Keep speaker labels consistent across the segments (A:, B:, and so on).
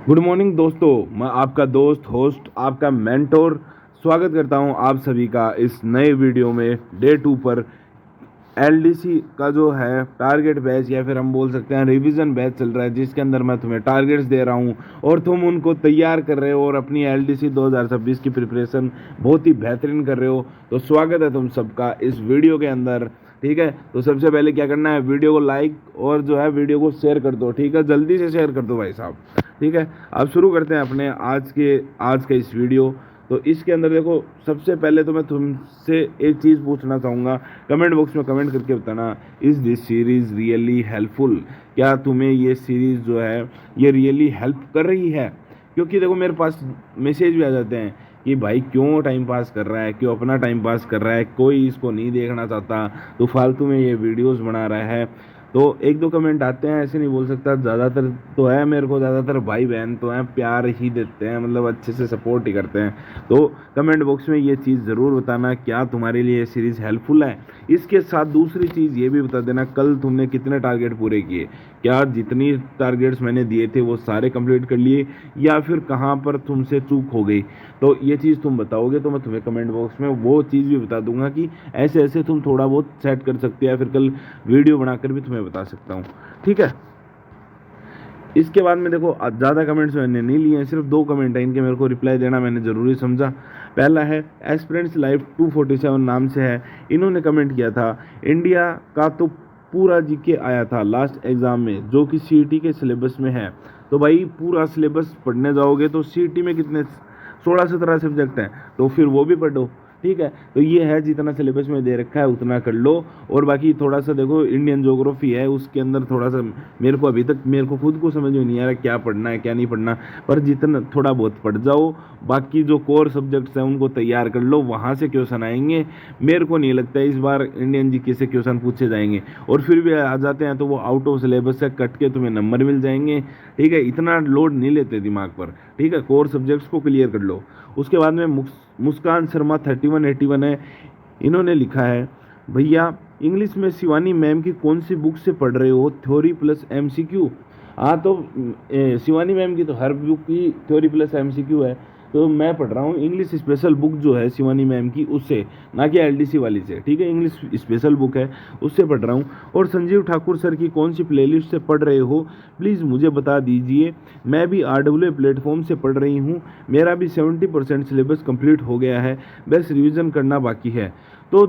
A: Good morning दोस्तों, मैं आपका दोस्त होस्ट आपका मेंटोर स्वागत करता हूं आप सभी का इस नए वीडियो में। डे 2 पर एलडीसी का जो है टारगेट बैच या फिर हम बोल सकते हैं रिवीजन बैच चल रहा है, जिसके अंदर मैं तुम्हें टारगेट्स दे रहा हूं और तुम उनको तैयार कर रहे हो और अपनी एलडीसी 2026 की प्रिपरेशन बहुत ही बेहतरीन कर रहे हो। तो स्वागत है तुम सबका इस वीडियो के अंदर। ठीक है, तो सबसे पहले क्या करना है, वीडियो को लाइक और जो है वीडियो को शेयर कर दो। ठीक है, जल्दी से शेयर कर दो भाई साहब। ठीक है, अब शुरू करते हैं अपने आज का इस वीडियो। तो इसके अंदर देखो, सबसे पहले तो मैं तुमसे एक चीज़ पूछना चाहूँगा, कमेंट बॉक्स में कमेंट करके बताना, is this series really helpful. क्या तुम्हें ये सीरीज़ जो है ये रियली हेल्प कर रही है? क्योंकि देखो मेरे पास मैसेज भी आ जाते हैं कि भाई क्यों टाइम पास कर रहा है, क्यों अपना टाइम पास कर रहा है, कोई इसको नहीं देखना चाहता, तो फालतू में ये वीडियोस बना रहा है। तो एक दो कमेंट आते हैं, ऐसे नहीं बोल सकता, ज़्यादातर तो है मेरे को, ज़्यादातर भाई बहन तो हैं, प्यार ही देते हैं, मतलब अच्छे से सपोर्ट ही करते हैं। तो कमेंट बॉक्स में ये चीज़ ज़रूर बताना, क्या तुम्हारे लिए ये सीरीज़ हेल्पफुल है। इसके साथ दूसरी चीज़ ये भी बता देना, कल तुमने कितने टारगेट पूरे किए, क्या जितनी टारगेट्स मैंने दिए थे वो सारे कंप्लीट कर लिए या फिर कहाँ पर तुमसे चूक हो गई। तो ये चीज़ तुम बताओगे तो मैं तुम्हें कमेंट बॉक्स में वो चीज़ भी बता दूंगा कि ऐसे ऐसे तुम थोड़ा बहुत सेट कर सकते हो, या फिर कल वीडियो बनाकर भी तुम्हें बता सकता हूँ। ठीक है, इसके बाद में देखो ज़्यादा कमेंट्स मैंने नहीं लिए हैं, सिर्फ 2 कमेंट हैं, इनके मेरे को रिप्लाई देना मैंने ज़रूरी समझा। पहला है एस्पिरेंट्स लाइफ 247 नाम से है, इन्होंने कमेंट किया था, इंडिया का तो पूरा जीके आया था लास्ट एग्ज़ाम में जो कि सीईटी के सिलेबस में है। तो भाई पूरा सिलेबस पढ़ने जाओगे तो सीईटी में कितने 16-17 सब्जेक्ट हैं, तो फिर वो भी पढ़ो। ठीक है, तो ये है जितना सिलेबस में दे रखा है उतना कर लो। और बाकी थोड़ा सा देखो, इंडियन ज्योग्राफी है उसके अंदर थोड़ा सा मेरे को अभी तक मेरे को खुद को समझ में नहीं आ रहा क्या पढ़ना है क्या नहीं पढ़ना, पर जितना थोड़ा बहुत पढ़ जाओ। बाकी जो कोर सब्जेक्ट्स हैं उनको तैयार कर लो, वहाँ से क्वेश्चन आएंगे। मेरे को नहीं लगता इस बार इंडियन जीके से क्वेश्चन पूछे जाएंगे, और फिर भी आ जाते हैं तो वो आउट ऑफ सिलेबस से कट के तुम्हें नंबर मिल जाएंगे। ठीक है, इतना लोड नहीं लेते दिमाग पर। ठीक है, कोर सब्जेक्ट्स को क्लियर कर लो। उसके बाद में मुस्कान शर्मा 3181 है, इन्होंने लिखा है, भैया इंग्लिश में शिवानी मैम की कौन सी बुक से पढ़ रहे हो, थ्योरी प्लस एमसीक्यू? हाँ, तो शिवानी मैम की तो हर बुक की थ्योरी प्लस एमसीक्यू है, तो मैं पढ़ रहा हूँ इंग्लिश स्पेशल बुक जो है शिवानी मैम की, उससे, ना कि एलडीसी वाली से। ठीक है, इंग्लिश स्पेशल बुक है उससे पढ़ रहा हूँ। और संजीव ठाकुर सर की कौन सी प्लेलिस्ट से पढ़ रहे हो, प्लीज़ मुझे बता दीजिए, मैं भी आरडब्ल्यू प्लेटफॉर्म से पढ़ रही हूँ, मेरा भी 70% सिलेबस कंप्लीट हो गया है, बस रिवीजन करना बाकी है। तो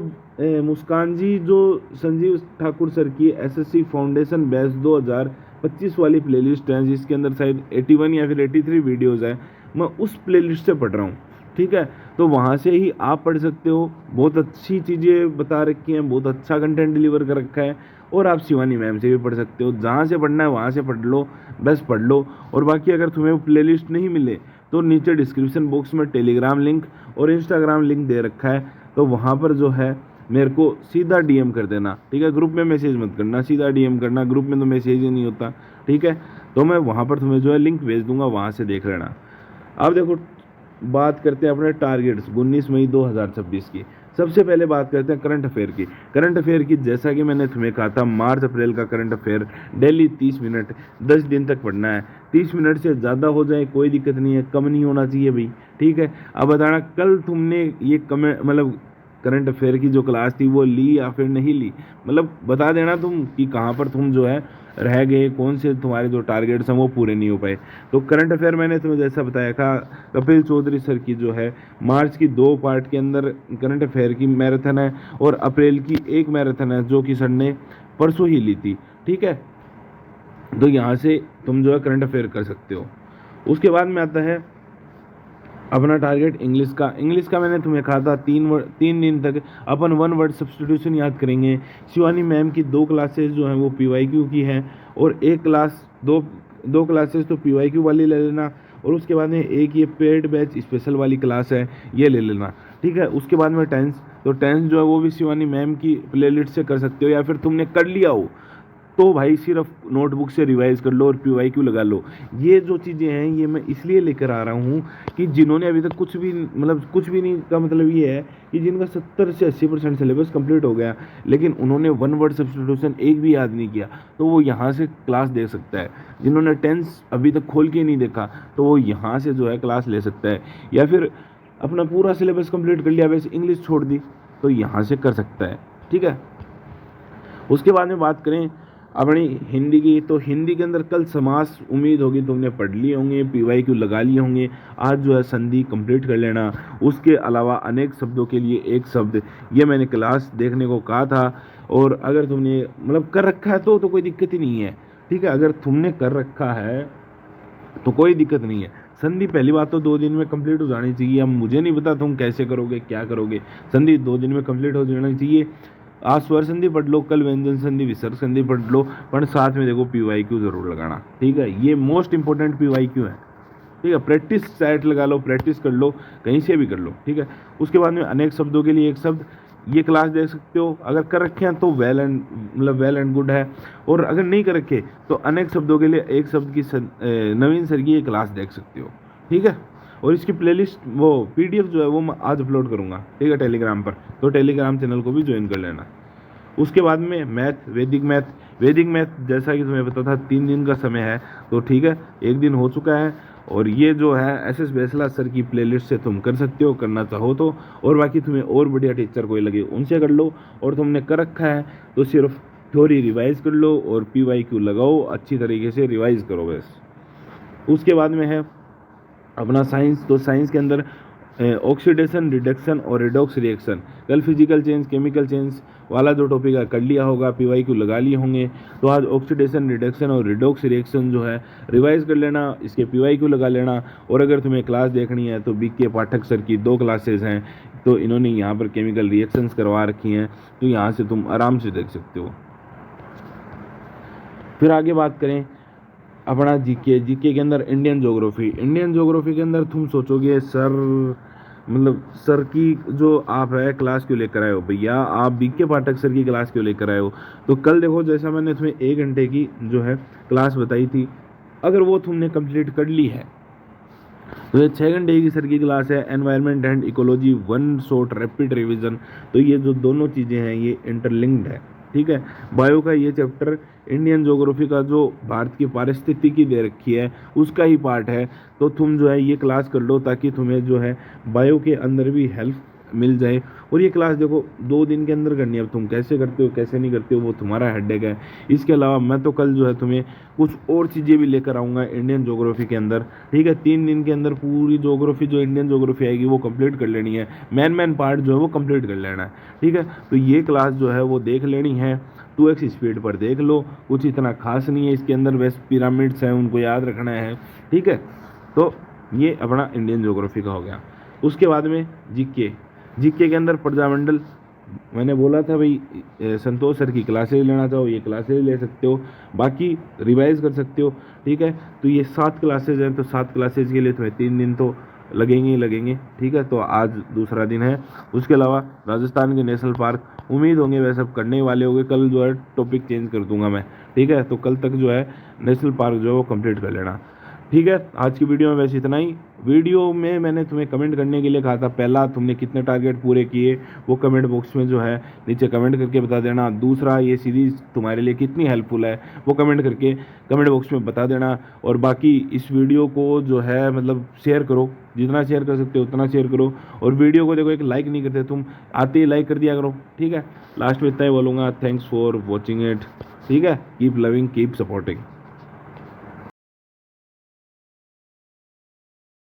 A: मुस्कान जी, जो संजीव ठाकुर सर की एसएससी फाउंडेशन बैच 2025 वाली प्लेलिस्ट है, जिसके अंदर शायद 81 या फिर 83 वीडियोज़ है, मैं उस प्लेलिस्ट से पढ़ रहा हूँ। ठीक है, तो वहाँ से ही आप पढ़ सकते हो, बहुत अच्छी चीज़ें बता रखी हैं, बहुत अच्छा कंटेंट डिलीवर कर रखा है। और आप शिवानी मैम से भी पढ़ सकते हो, जहाँ से पढ़ना है वहाँ से पढ़ लो, बस पढ़ लो। और बाकी अगर तुम्हें वो प्लेलिस्ट नहीं मिले तो नीचे डिस्क्रिप्शन बॉक्स में टेलीग्राम लिंक और इंस्टाग्राम लिंक दे रखा है, तो वहाँ पर जो है मेरे को सीधा डीएम कर देना। ठीक है, ग्रुप में मैसेज मत करना, सीधा डीएम करना, ग्रुप में तो मैसेज ही नहीं होता। ठीक है, तो मैं वहाँ पर तुम्हें जो है लिंक भेज दूंगा, वहाँ से देख लेना। अब देखो, बात करते हैं अपने टारगेट्स 19 मई 2026 की। सबसे पहले बात करते हैं करंट अफेयर की। करंट अफेयर की, जैसा कि मैंने तुम्हें कहा था, मार्च अप्रैल का करंट अफेयर डेली 30 मिनट 10 दिन तक पढ़ना है। 30 मिनट से ज़्यादा हो जाए कोई दिक्कत नहीं है, कम नहीं होना चाहिए भाई। ठीक है, अब बताना कल तुमने ये कमेंट मतलब करंट अफेयर की जो क्लास थी वो ली या फिर नहीं ली, मतलब बता देना तुम कि कहाँ पर तुम जो है रह गए, कौन से तुम्हारे जो टारगेट्स हैं वो पूरे नहीं हो पाए। तो करंट अफेयर मैंने तुम्हें जैसा बताया था, कपिल चौधरी सर की जो है मार्च की 2 पार्ट के अंदर करंट अफेयर की मैराथन है, और अप्रैल की एक मैराथन है जो कि सर ने परसों ही ली थी। ठीक है, तो यहाँ से तुम जो है करंट अफेयर कर सकते हो। उसके बाद में आता है अपना टारगेट इंग्लिश का। इंग्लिश का मैंने तुम्हें कहा था 3 दिन तक अपन 1 वर्ड सब्स्टिट्यूशन याद करेंगे। शिवानी मैम की 2 क्लासेस जो हैं वो पीवाईक्यू की हैं, और एक क्लास दो क्लासेस तो पीवाईक्यू वाली ले लेना, और उसके बाद में एक ये पेड बैच स्पेशल वाली क्लास है, ये ले लेना। ठीक है, उसके बाद में टेंस, तो टेंस जो है वो भी शिवानी मैम की प्लेलिस्ट से कर सकते हो, या फिर तुमने कर लिया हो तो भाई सिर्फ नोटबुक से रिवाइज कर लो और PYQ लगा लो। ये जो चीज़ें हैं ये मैं इसलिए लेकर आ रहा हूँ कि जिन्होंने अभी तक कुछ भी मतलब कुछ भी नहीं, का मतलब ये है कि जिनका 70 से 80% सिलेबस कंप्लीट हो गया लेकिन उन्होंने वन वर्ड सब्स्टिट्यूशन एक भी याद नहीं किया, तो वो यहाँ से क्लास दे सकता है। जिन्होंने टेंस अभी तक खोल के नहीं देखा तो वो यहाँ से जो है क्लास ले सकता है, या फिर अपना पूरा सिलेबस कंप्लीट कर लिया वैसे इंग्लिश छोड़ दी तो यहाँ से कर सकता है। ठीक है, उसके बाद में बात करें अपनी हिंदी की, तो हिंदी के अंदर कल समास उम्मीद होगी तुमने पढ़ लिए होंगे, PYQ लगा लिए होंगे। आज जो है संधि कंप्लीट कर लेना। उसके अलावा अनेक शब्दों के लिए एक शब्द, ये मैंने क्लास देखने को कहा था, और अगर तुमने मतलब कर रखा है तो कोई दिक्कत ही नहीं है। ठीक है, अगर तुमने कर रखा है तो कोई दिक्कत नहीं है। संधि पहली बात तो 2 दिन में कंप्लीट हो जानी चाहिए। अब मुझे नहीं पता तुम कैसे करोगे, क्या करोगे, संधि 2 दिन में कंप्लीट हो जानी चाहिए। आज स्वर संधि पढ़ लो, कल व्यंजन संधि विसर्ग संधि पढ़ लो, पर साथ में देखो PYQ जरूर लगाना। ठीक है, ये मोस्ट इंपॉर्टेंट PYQ है। ठीक है, प्रैक्टिस सेट लगा लो, प्रैक्टिस कर लो, कहीं से भी कर लो। ठीक है, उसके बाद में अनेक शब्दों के लिए एक शब्द, ये क्लास देख सकते हो। अगर कर रखे हैं तो वेल एंड गुड है, और अगर नहीं कर रखे तो अनेक शब्दों के लिए एक शब्द की नवीन सर की ये क्लास देख सकते हो। ठीक है, और इसकी प्लेलिस्ट वो PDF जो है वो मैं आज अपलोड करूँगा। ठीक है, टेलीग्राम पर, तो टेलीग्राम चैनल को भी ज्वाइन कर लेना। उसके बाद में मैथ, वैदिक मैथ जैसा कि तुम्हें पता था 3 दिन का समय है, तो ठीक है 1 दिन हो चुका है। और ये जो है SS बेसला सर की प्लेलिस्ट से तुम कर सकते हो, करना चाहो तो। और बाकी तुम्हें और बढ़िया टीचर कोई लगे उनसे कर लो, और तुमने कर रखा है तो सिर्फ थ्योरी रिवाइज कर लो और PYQ लगाओ, अच्छी तरीके से रिवाइज करो बस। उसके बाद में है अपना साइंस, तो साइंस के अंदर ऑक्सीडेशन, रिडक्शन और रिडॉक्स रिएक्शन, कल फिजिकल चेंज, केमिकल चेंज वाला जो टॉपिक है कर लिया होगा, PYQ लगा लिए होंगे। तो आज ऑक्सीडेशन, रिडक्शन और रिडॉक्स रिएक्शन जो है रिवाइज कर लेना, इसके PYQ लगा लेना। और अगर तुम्हें क्लास देखनी है तो BK पाठक सर की 2 क्लासेज हैं, तो इन्होंने यहाँ पर केमिकल रिएक्शंस करवा रखी हैं, तो यहाँ से तुम आराम से देख सकते हो। फिर आगे बात करें अपना जीके के अंदर इंडियन ज्योग्राफी के अंदर तुम सोचोगे सर की जो आप है क्लास क्यों लेकर आए हो भैया, आप BK पाठक सर की क्लास क्यों लेकर आए हो। तो कल देखो जैसा मैंने तुम्हें 1 घंटे की जो है क्लास बताई थी, अगर वो तुमने कंप्लीट कर ली है तो ये 6 घंटे की सर की क्लास है, environment and ecology 1 shot rapid revision. तो ये जो दोनों चीज़ें हैं ये इंटरलिंक्ड है। ठीक है, बायो का ये चैप्टर इंडियन ज्योग्राफी का जो भारत की पारिस्थितिकी दे रखी है उसका ही पार्ट है, तो तुम जो है ये क्लास कर लो ताकि तुम्हें जो है बायो के अंदर भी हेल्प मिल जाए। और ये क्लास देखो 2 दिन के अंदर करनी है, अब तुम कैसे करते हो कैसे नहीं करते हो वो तुम्हारा हेडेक है। इसके अलावा मैं तो कल जो है तुम्हें कुछ और चीज़ें भी लेकर आऊँगा इंडियन ज्योग्राफी के अंदर। ठीक है, 3 दिन के अंदर पूरी ज्योग्राफी जो इंडियन ज्योग्राफी आएगी वो कंप्लीट कर लेनी है, मेन पार्ट जो है वो कंप्लीट कर लेना है। ठीक है, तो ये क्लास जो है वो देख लेनी है, 2x स्पीड पर देख लो, कुछ इतना खास नहीं है इसके अंदर, वैसे पिरामिड्स हैं उनको याद रखना है। ठीक है, तो ये अपना इंडियन ज्योग्राफी का हो गया। उसके बाद में जीके के अंदर प्रजामंडल, मैंने बोला था भाई संतोष सर की क्लासेज लेना चाहो ये क्लासेज ले सकते हो, बाकी रिवाइज कर सकते हो। ठीक है, तो ये 7 क्लासेज हैं, तो 7 क्लासेज के लिए तुम्हें 3 दिन तो लगेंगे ही लगेंगे। ठीक है, तो आज दूसरा दिन है। उसके अलावा राजस्थान के नेशनल पार्क उम्मीद होंगे वैसे सब करने वाले होंगे, कल जो है टॉपिक चेंज कर दूंगा मैं। ठीक है, तो कल तक जो है नेशनल पार्क जो है वो कंप्लीट कर लेना। ठीक है, आज की वीडियो में वैसे इतना ही। वीडियो में मैंने तुम्हें कमेंट करने के लिए कहा था, पहला तुमने कितने टारगेट पूरे किए वो कमेंट बॉक्स में जो है नीचे कमेंट करके बता देना। दूसरा, ये सीरीज़ तुम्हारे लिए कितनी हेल्पफुल है वो कमेंट करके कमेंट बॉक्स में बता देना। और बाकी इस वीडियो को जो है मतलब शेयर करो, जितना शेयर कर सकते हो उतना शेयर करो। और वीडियो को देखो एक लाइक नहीं करते तुम, आते ही लाइक कर दिया करो। ठीक है, लास्ट में इतना ही बोलूँगा, थैंक्स फॉर वॉचिंग इट। ठीक है, कीप लविंग, कीप सपोर्टिंग।